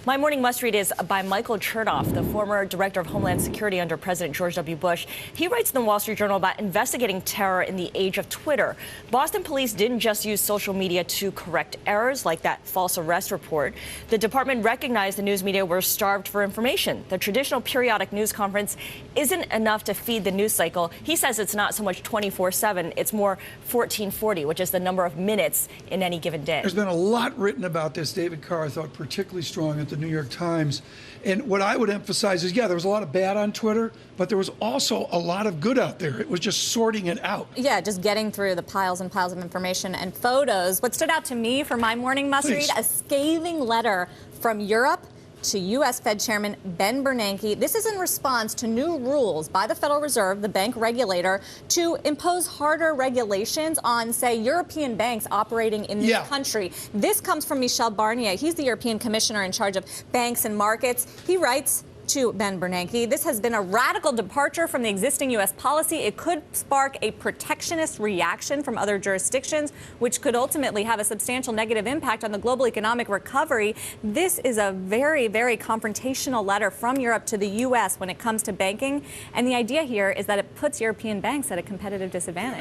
My morning must-read is by Michael Chernoff, the former director of Homeland Security under President George W. Bush. He writes in the Wall Street Journal about investigating terror in the age of Twitter. Boston police didn't just use social media to correct errors like that false arrest report. The department recognized the news media were starved for information. The traditional periodic news conference isn't enough to feed the news cycle. He says it's not so much 24/7, it's more 1440, which is the number of minutes in any given day. There's been a lot written about this. David Carr, I thought, particularly strong at the New York Times. And what I would emphasize is, yeah, there was a lot of bad on Twitter, but there was also a lot of good out there. It was just sorting it out. Yeah, just getting through the piles and piles of information and photos. What stood out to me for my morning must-read, a scathing letter from Europe to U.S. Fed Chairman Ben Bernanke. This is in response to new rules by the Federal Reserve, the bank regulator, to impose harder regulations on, say, European banks operating in this country. This comes from Michel Barnier. He's the European Commissioner in charge of banks and markets. He writes to Ben Bernanke, this has been a radical departure from the existing U.S. policy. It could spark a protectionist reaction from other jurisdictions, which could ultimately have a substantial negative impact on the global economic recovery. This is a very, very confrontational letter from Europe to the U.S. when it comes to banking. And the idea here is that it puts European banks at a competitive disadvantage.